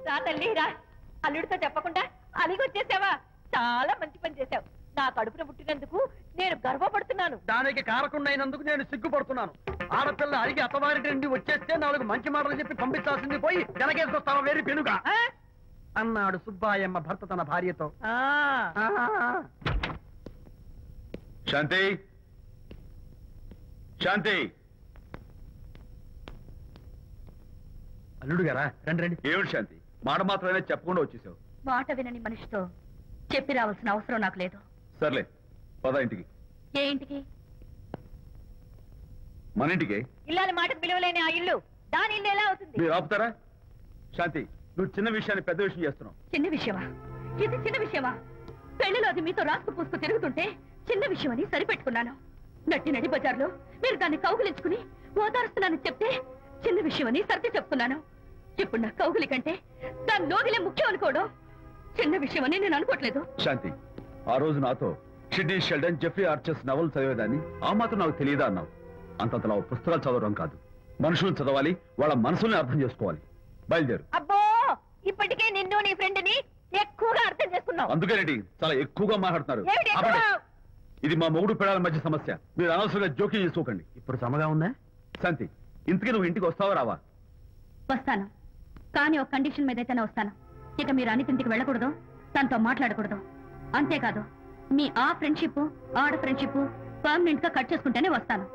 రా తల్లి రా. అల్లుడితో చెప్పకుండా అలిగొచ్చేసావా? చాలా మంచి పని చేశావు. నా కడుపున పుట్టినందుకు నేను గర్వపడుతున్నాను. దానికి కారకుండైనందుకు నేను సిగ్గుపడుతున్నాను. ఆడపిల్ల అడిగి అత్తవారి నుండి వచ్చేస్తే 4 మంచి మాటలు చెప్పి పంపించాల్సింది పోయి వెనకేసుకొస్తావా వేరు పెనుక అన్నాడు సుబ్బాయమ్మ భర్త తన భార్యతో. శాంతి, శాంతి. అల్లుడు గారా, రండి రండి. ఏమిటి శాంతి, మాట మాత్రమే చెప్పకుండా వచ్చేసావు? మాట వినని మనిషితో చెప్పి రావాల్సిన అవసరం నాకు లేదు. సర్లే, పద ఇంటికి. ఏ ఇంటికి? మన ఇంటికి. ఇల్లాలి మాటకు విలువలేని ఆ ఇల్లు దాని ఇల్లు ఎలా అవుతుంది? మీరు ఆపుతారా? శాంతి, నువ్వు చిన్న విషయాన్ని పెద్ద విషయం చేస్తున్నావు. చిన్న విషయమా? ఇది చిన్న విషయమా? పెళ్లిలో అది మీతో రాసుకు పూసుకు తిరుగుతుంటే చిన్న విషయం అని సరిపెట్టుకున్నాను. నడి బజార్లో మీరు దాన్ని కౌగులించుకుని ఓదారుస్తున్నానని చెప్తే చిన్న విషయం అని సర్ది చెప్తున్నాను. ఇప్పుడు నా కౌగులి కంటే దాని లోగిలే ముఖ్యం అనుకోవడం చిన్న విషయం అని నేను అనుకోవట్లేదు. శాంతి, ఆ రోజు నాతో Sidney Sheldon, Jeffrey Archer's novel చదివేదాన్ని ఆ మాత్రం నాకు తెలియదా అన్నావు. అంతంతలా పుస్తకాలు చదవడం కాదు, మనుషులను చదవాలి, వాళ్ళ మనసుల్ని అర్థం చేసుకోవాలి. బయలుదేరు. అబ్బో, ఇప్పటికే నిన్ను నీ ఫ్రెండ్ ని ఎక్కువగా అర్థం చేసుకున్నావు. అందుకేనండి చాలా ఎక్కువగా మాట్లాడుతున్నారు. ఇది మా మొగుడు పిల్లల మధ్య సమస్య, మీరు అనవసరంగా జోక్యం చేసుకోకండి. ఇప్పుడు సమగా ఉందా? శాంతి, ఇంతకీ నువ్వు ఇంటికి వస్తావా రావా? వస్తాను, కానీ ఒక కండిషన్ మీద అయితేనే వస్తాను. ఇక మీరు అనితింటికి వెళ్ళకూడదు, తనతో మాట్లాడకూడదు. అంతేకాదు, మీ ఆ ఫ్రెండ్షిప్ ఆడ ఫ్రెండ్షిప్ పర్మనెంట్ గా కట్ చేసుకుంటేనే వస్తాను.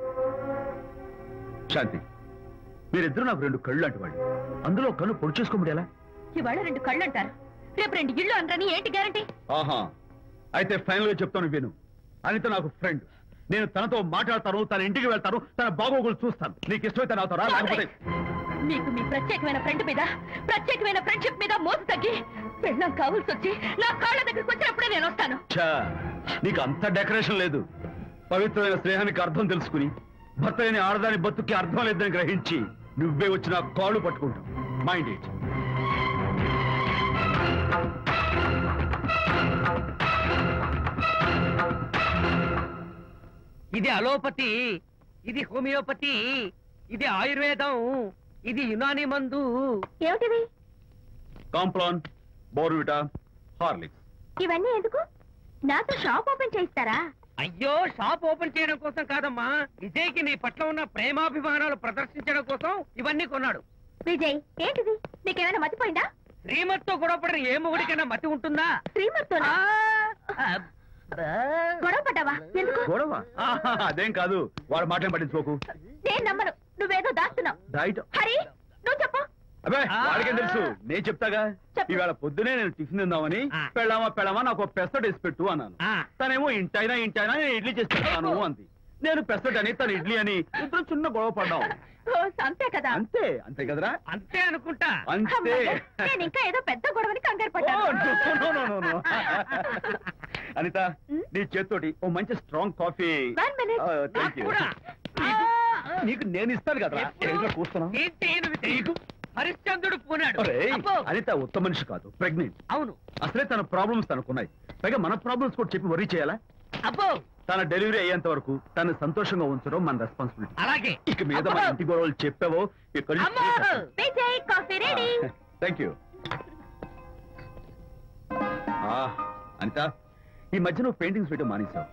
శాంతి, మీరిద్దరు నాకు 2 కళ్ళు లాంటి వాళ్ళు. అందులో కళ్ళు పొడి చేసుకోమడి ఎలా? ఇవాళ 2 కళ్ళు అంటారు, రేపు 2 ఇళ్ళు అంటారని ఏంటి గ్యారంటీ? ఆహా, అయితే ఫైనల్ గా చెప్తాను విను. అనిత నాకు ఫ్రెండ్, నేను తనతో మాట్లాడతాను, తన ఇంటికి వెళ్తాను, తన బాగోగులు చూస్తాను. నీకు ఇష్టమైతే నాతో రా, లేకపోతే మీకు మీ ప్రత్యేకమైన ఫ్రెండ్ మీద, ప్రత్యేకమైన ఫ్రెండ్షిప్ మీద మోసు తగ్గి పెళ్ళం కావాల్సి వచ్చి నా కాళ్ళ దగ్గరికి వచ్చినప్పుడే నేను వస్తాను. నీకు అంత డెకరేషన్ లేదు. పవిత్రమైన స్నేహానికి అర్థం తెలుసుకుని భర్త అయిన ఆడదాని బతుక్కి అర్థం లేదని గ్రహించి నువ్వే వచ్చి నా కాళ్ళు పట్టుకుంటావు. Mind it. ఇది అలోపతి, ఇది హోమియోపతి, ఇది ఆయుర్వేదం, ఇది యునాని మందు. ఏమిటివి? Complan, Bournvita, Horlicks. ఇవన్నీ ఎందుకు? నాతో షాప్ ఓపెన్ చేయిస్తారా? అయ్యో, షాప్ ఓపెన్ చేయడం కోసం కాదమ్మా, విజయ్కి నీ పట్ల ఉన్న ప్రేమాభిమానాలు ప్రదర్శించడం కోసం ఇవన్నీ కొన్నాడు. విజయ్, ఏంటిది? నీకేమైనా మతిపోయిందా? శ్రీమతితో గొడవపడిన ఏ మొగుడికైనా మతి ఉంటుందా? శ్రీమతితో గొడవ పడ్డావా? ఎందుకు గొడవ? అదేం కాదు, వాడు మాటలు పట్టించుకోకు. నేను నమ్మను, నువ్వేదో దాస్తున్నావు. హరి, నువ్వు చెప్పు. అబ్బే, వాడికేం తెలుసు, నేను చెప్తాగా. ఇవాళ పొద్దునే నేను టిఫిన్ తిందామని పెళ్ళామా నాకు పెసరట్ వేసి పెట్టు అన్నాను. తనేమో ఇంటైనా నేను ఇడ్లీ చేసి పెడతాను అంది. నేను పెసరట్ అని, తను ఇడ్లీ అని, ఇద్దరు చిన్న గొడవ పడ్డాం. అంతే కదా? అంతే అంతే కదరా? అంతే అనుకుంటా. అంతే. నేను ఇంకా ఏదో పెద్ద గొడవని కంగారు పడ్డాను. అనిత, నీ చేత్తోటి ఓ మంచి స్ట్రాంగ్ కాఫీ. నీకు నేను ఇస్తాను కదా, కూర్చున్నాను. హరిశ్చంద్రుడు పూనాడు. అనిత ఉత్తమ మనిషి కాదు, ప్రెగ్నెంట్. అవును, అసలే తన ప్రాబ్లమ్స్ తనకున్నాయి, పైగా మన ప్రాబ్లమ్స్ కూడా చెప్పి వరీ చేయాలా? అబ్బో, తన డెలివరీ అయ్యేంత వరకు తను సంతోషంగా ఉంచడం మన రెస్పాన్సిబిలిటీ. అలాగే. ఇక మీద మన ఇంటి గొడవలు చెప్పావో ఇక్కడ. Thank you. అనిత, ఈ మధ్య నువ్వు పెయింటింగ్స్ వేయడం మానేశావు.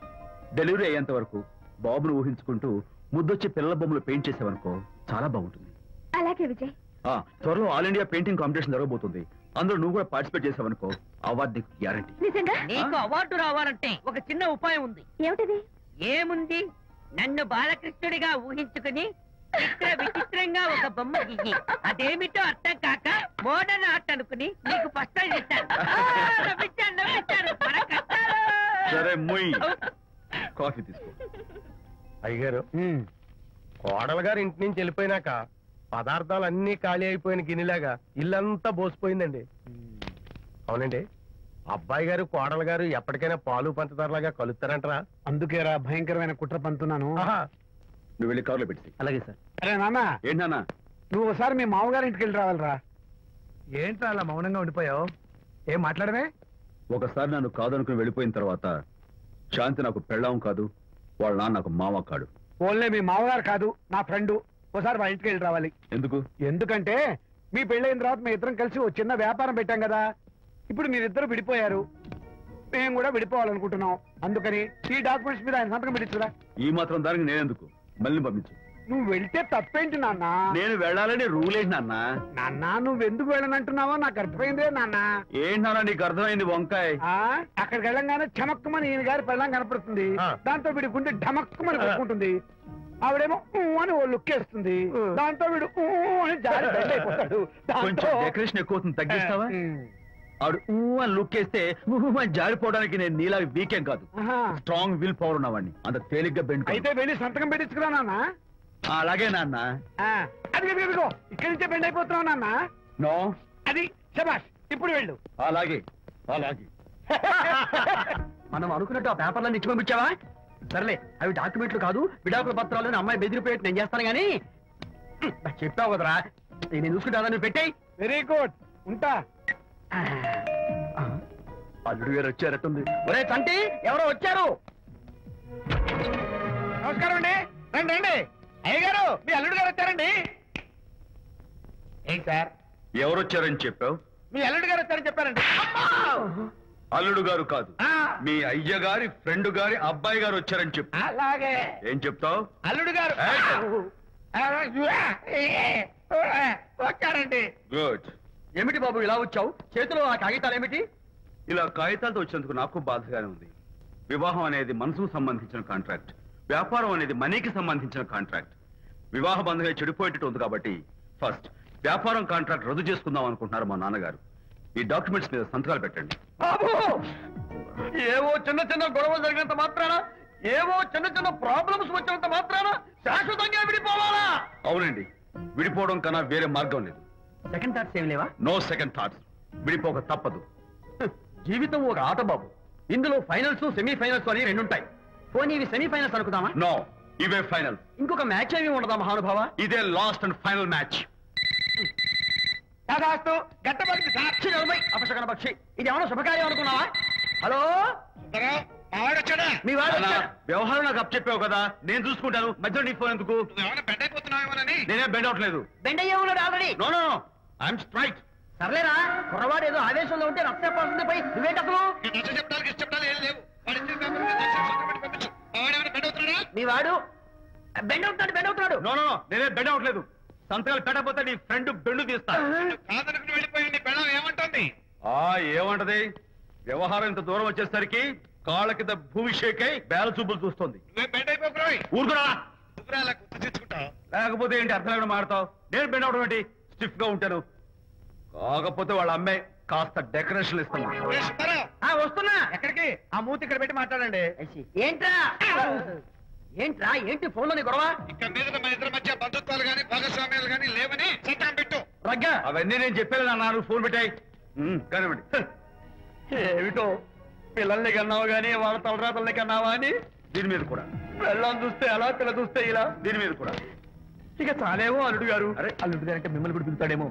డెలివరీ అయ్యేంత వరకు బాబును ఊహించుకుంటూ ముద్దొచ్చి పిల్లల బొమ్మలు పెయింట్ చేసావనుకో, చాలా బాగుంటుంది. అలాగే విజయ్. త్వరలో ఆల్ ఇండియా పెయింటింగ్ కాంపిటీషన్ జరగబోతుంది. అందులో నువ్వు కూడా పార్టిసిపేట్ చేసావనుకో, అవార్డు నీకు గ్యారంటీ. నిజంగా? నీకు అవార్డు రావాలంటే ఒక చిన్న ఉపాయం ఉంది. ఏమిటిది? ఏముంది, నన్ను బాలకృష్ణుడిగా ఊహించుకుని విచిత్రంగా ఒక బొమ్మ గీయి, అదేమిటో అర్థం కాక మోడర్న్ ఆర్ట్ అనుకుని నీకు ఫస్ట్ ఇస్తాను. సరే, మొయ్ కాఫీ తీసుకో. అయ్యగారు, కోడలు గారు ఇంటి నుంచి వెళ్ళిపోయినాక పదార్థాలు అన్ని ఖాళీ అయిపోయిన గిన్నెలాగా ఇల్లంతా బోసిపోయిందండి. అవునండి, అబ్బాయి గారు కోడలు గారు ఎప్పటికైనా పాలు పంచదారలాగా కలుస్తారంటరా? అందుకేరా భయంకరమైన కుట్ర పంతున్నాను. నువ్వు వెళ్ళి కారులో పెట్టి. అలాగే సార్. అరే నాన్న, ఏంటన్నా? నువ్వు ఒకసారి మీ మామగారి ఇంటికి వెళ్ళి రావాలరా. ఏంట్రా అలా మౌనంగా ఉండిపోయావు? ఏం మాట్లాడమే? ఒకసారి నన్ను కాదనుకుని వెళ్ళిపోయిన తర్వాత శాంతి నాకు పెళ్ళాం కాదు, వాళ్ళ నాన్న నాకు మామ కాడు. ఓన్లే మీ మామగారు కాదు, నా ఫ్రెండ్. ఒకసారి వాళ్ళ ఇంటికి వెళ్ళి రావాలి. ఎందుకు? ఎందుకంటే మీ పెళ్ళైన తర్వాత మీ ఇద్దరం కలిసి ఓ చిన్న వ్యాపారం పెట్టాం కదా. ఇప్పుడు మీరిద్దరు విడిపోయారు, మేము కూడా విడిపోవాలనుకుంటున్నాం. అందుకని ఈ డాక్యుమెంట్స్ మీద ఆయన సంతకం పెట్టించురా. ఈ మాత్రం దానికి నేనెందుకు, మళ్ళీ పంపించు. నువ్వు వెళ్తే తప్పేంటి నాన్న? నేను వెళ్ళాలని రూల్ ఏంటి నాన్న? నాన్న నువ్వెందుకు వెళ్ళనంటున్నావో నాకు అర్థమైందే నాన్న. ఏంటి నాన్న నీకు అర్థమైంది వంకాయ? అక్కడికి వెళ్ళంగానే చమక్కుమని ఈయన గారి పెళ్ళం కనపడుతుంది. దాంతో వీడి గుండె ఢమక్కుమని కొట్టుకుంటుంది. ఆవిడేమో అని ఓ లుక్ వేస్తుంది. దాంతో వీడు అని జారి అయిపోతాడు. కొంచెం డెకరేషన్ ఎక్కువ అవుతుంది, తగ్గిస్తావా? ఆవిడ అని లుక్ వేస్తే అని జారిపోవడానికి నేను నీలా వీకేం కాదు, స్ట్రాంగ్ విల్ పవర్ ఉన్నవాడిని. అంత తేలిగ్గా బెండ్ అయితే వెళ్ళి సంతకం పెట్టించుకురా నాన్న. అలాగే నాన్న. అది ఇక్కడి నుంచే బెండ్ అయిపోతున్నావు నాన్న. నో, అది శబాష్, ఇప్పుడు వెళ్ళు. అలాగే అలాగే. మనం అనుకున్నట్టు ఆ పేపర్లను ఇచ్చి పంపించావా? సర్లే, అవి డాక్యుమెంట్లు కాదు, విడాకుల పత్రాలు. అమ్మాయి బెదిరిపోయేట్టు నేను చేస్తాను గానీ చెప్పావు కదరా, నేను చూసుకుంటా. నువ్వు పెట్టాయి. వెరీ గుడ్, ఉంటా. అల్లుడు గారు వచ్చారట్టుంది. ఒరే తంటి, ఎవరో వచ్చారు. నమస్కారం అండి. రండి రండి. అయ్య గారు, మీ అల్లుడు గారు వచ్చారండి. ఏంటి సార్ ఎవరు వచ్చారని చెప్పావు? మీ అల్లుడు గారు వచ్చారని చెప్పారండి. అల్లుడు గారు కాదు, మీ అయ్య గారి ఫ్రెండ్ గారి అబ్బాయి గారు వచ్చారని చెప్పు. అలాగే. ఏం చెప్తావు? అల్లుడు గారు వచ్చారండి. గుడ్. ఏమిటి బాబు ఇలా వచ్చావు? చేతిలో ఆ కాగితాలు ఏమిటి? ఇలా కాగితాలతో వచ్చినందుకు నాకు బాధగానే ఉంది. వివాహం అనేది మనసుకు సంబంధించిన కాంట్రాక్ట్, వ్యాపారం అనేది మనీకి సంబంధించిన కాంట్రాక్ట్. వివాహ బంధంగా చెడిపోయేటట్టు ఉంది కాబట్టి ఫస్ట్ వ్యాపారం కాంట్రాక్ట్ రద్దు చేసుకుందాం అనుకుంటున్నారు మా నాన్నగారు. ఈ డాక్యుమెంట్స్ మీద సంతకాలు పెట్టండి. బాబు, ఏవో చిన్న చిన్న గొడవలు జరిగినంత మాత్రాన, ఏవో చిన్న చిన్న ప్రాబ్లమ్స్ వచ్చినంత మాత్రాన శాశ్వతంగా విడిపోవాలా? అవునండి, విడిపోవడం కన్నా వేరే మార్గం లేదు. సెకండ్ థాట్స్ ఏం లేవా? No second thoughts. విడిపోక తప్పదు. జీవితం ఒక ఆట బాబు. ఇందులో ఫైనల్స్, సెమీఫైనల్స్ అని రెండుంటాయి. పోనీ ఇవి సెమీఫైనల్స్ అనుకుందామా? నో, ఇవే ఫైనల్. ఇంకొక మ్యాచ్ ఏమి ఉండదా మహానుభావ? ఇదే లాస్ట్ అండ్ ఫైనల్ మ్యాచ్. దాదాస్తు గట్టబడి సాక్షి నలభై అపశకన పక్షి. ఇది ఏమన్నా శుభకార్యం అనుకున్నావా? హలో, వచ్చాడా? మీ వాడు అన్నా, వచ్చాడా? వ్యవహారం నాకు అప్ చెప్పావు కదా, నేను చూసుకుంటాను. మధ్యలో నీ ఫోన్ ఎందుకు? ఏమైనా బెడ్ అయిపోతున్నావేమోనని. నేనే బెండ్ అవట్లేదు. బెండ్ అయ్యే ఉన్నాడు already. No no, I'm straight. సర్లేరా, కుర్రవాడు ఏదో ఆవేశంలో ఉంటే రక్త పడుతుంది. పోయి నువ్వేంటి అసలు? చెప్పడాలు ఏం లేవు. బెడ్ అవుతున్నాడా? మీ వాడు బెండ్ అవుతున్నాడు. నో నో, నేనే బెండ్ అవట్లేదు. సంతకాలు పెట్టకపోతే నీ ఫ్రెండ్ బెండు తీస్తా. కాదనుకుని వెళ్ళిపోయింది. బెళ్ళం ఏమంటుంది? ఏమంటది? వ్యవహారం ఇంత దూరం వచ్చేసరికి కాళ్ళ కింద భూమి షేక్ అయి బేల చూపులు చూస్తుంది. నువ్వే బెడ్ అయిపోకురాయి. ఊరుకురా. నువ్వురా అలా గుర్తు తెచ్చుకుంటావు. లేకపోతే ఏంటి అర్థం లేకుండా మాడతావు? నేను బెండ్ అవడం ఏంటి? స్టిఫ్ గా ఉంటాను. కాకపోతే వాళ్ళ అమ్మాయి కాస్త డెకరేషన్ ఇస్తాను. వస్తున్నా. ఎక్కడికి? ఆ మూతి ఇక్కడ పెట్టి మాట్లాడండి. ఏంట్రా ఏంటి ఫోన్ లోని గొడవ? ఇక్కడ మీద మన ఇద్దరి మధ్య బంధుత్వాలు గాని భాగస్వామ్యాలు గాని లేవని చట్టం పెట్టు. రగ్గా, అవన్నీ నేను చెప్పాను అన్నారు. ఫోన్ పెట్టాయి కానివ్వండి. ఏమిటో పిల్లల్ని కన్నావు గానీ వాళ్ళ తలరాతల్ని కన్నావా అని. దీని మీద కూడా పిల్లల్ని చూస్తే అలా, పిల్ల చూస్తే ఇలా. దీని మీద కూడా ఇక చాలేమో అల్లుడు గారు. అరే, అల్లుడు గారు అంటే మిమ్మల్ని కూడా పిలుతాడేమో.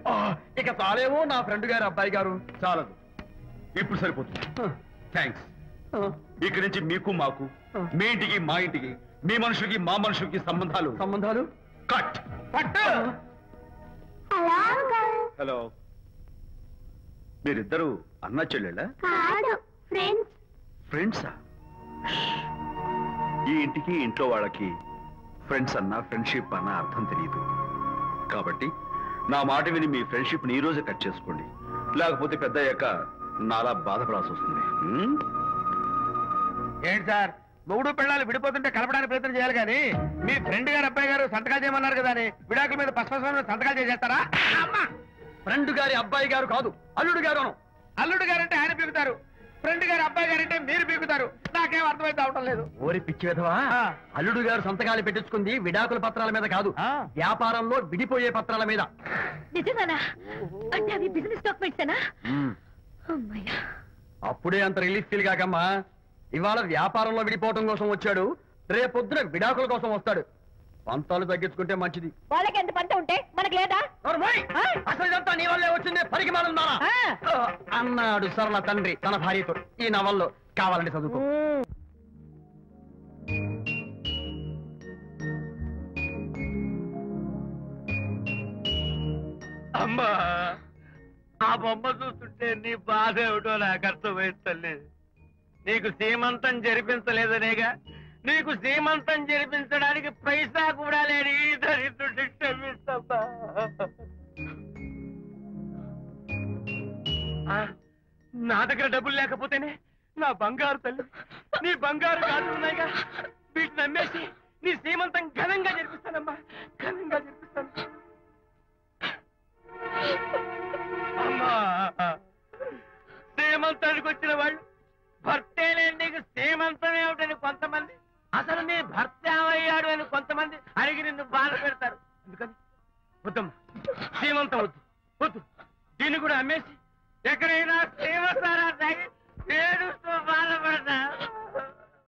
ఇక చాలేమో నా ఫ్రెండ్ గారు అబ్బాయి గారు. చాలదు, ఇప్పుడు సరిపోతుంది. థ్యాంక్స్. ఇక్కడి నుంచి మీకు మాకు, మీ ఇంటికి మా ఇంటికి, మీ మనుషులకి మా మనుషులకి సంబంధాలు కట్. హలో, మీరిద్దరు అన్నా చెల్లెళ్ళా? ఫ్రెండ్సా? ఈ ఇంటికి ఇంట్లో వాళ్ళకి ఫ్రెండ్స్ అన్నా ఫ్రెండ్షిప్ అన్నా అర్థం తెలియదు. కాబట్టి నా మాట విని మీ ఫ్రెండ్షిప్ ని ఈ రోజే కట్ చేసుకోండి. లేకపోతే పెద్ద అయ్యాక నాలా బాధపడాల్సి వస్తుంది. ఏంటి సార్, మొగుడు పిల్లలు విడిపోతుంటే కలపడానికి ప్రయత్నం చేయాలి కానీ మీ ఫ్రెండ్ గారు అబ్బాయి గారు సంతకాలు చేయమన్నారు కదా అని విడాకుల మీద పశ్చిమ సంతకాలు చేసేస్తారా? ఫ్రెండ్ గారి అబ్బాయి గారు కాదు, అల్లుడు గారు. అల్లుడు గారంటే ఆయన పీకుతారు, ఫ్రెండ్ గారు అబ్బాయి గారంటే మీరు పీకుతారు. నాకేం అర్థమైతే అవటం లేదు. ఓరి పిచ్చి విధవా, అల్లుడు గారు సంతకాలు పెట్టించుకుంది విడాకుల పత్రాల మీద కాదు, వ్యాపారంలో విడిపోయే పత్రాల మీద. నిజంగానా? అంటే అవి బిజినెస్ డాక్యుమెంట్సేనా? అమ్మయ్యా, అప్పుడే అంత రిలీఫ్ ఫీల్ కాకమ్మా. ఇవాళ వ్యాపారంలో విడిపోవటం కోసం వచ్చాడు, రేపొద్దున విడాకుల కోసం వస్తాడు. పంతాలు తగ్గించుకుంటే మంచిది. వాళ్ళకి ఎంత పంట ఉంటే మనకి లేదా? అసలు ఇదంతా నీ వల్లే వచ్చింది, పరికి మానుందా అన్నాడు సరళ తండ్రి తన భార్యతో. ఈ నవల్లో కావాలంటే చదువుకో. అమ్మా ఆ బొమ్మ చూస్తుంటే నీ బాధ ఏమిటో నాకు అర్థమైంది తల్లి. నీకు సీమంతం జరిపించలేదనేగా, నీకు సీమంతం జరిపించడానికి పైసా కూడా లేని ఈ దరిద్రుడి క్షమిస్తమ్మా. నా దగ్గర డబ్బులు లేకపోతేనే నా బంగారు తల్లి, నీ బంగారు గాజులు ఉన్నాయిగా, వీటిని నమ్మేసి నీ సీమంతం ఘనంగా జరిపిస్తానమ్మా, ఘనంగా జరిపిస్తాను. అమ్మా సీమంతానికి వచ్చిన వాళ్ళు భర్తే లేని నీకు సీమంతం ఏమిటని కొంతమంది, అసలు నీ భర్త ఏమయ్యాడు అని కొంతమంది అడిగి నిన్ను బాధ పెడతారు. అందుకని వద్దమ్మా, సీమంతం వద్దు వద్దు, దీన్ని కూడా అమ్మేసి ఎక్కడైనా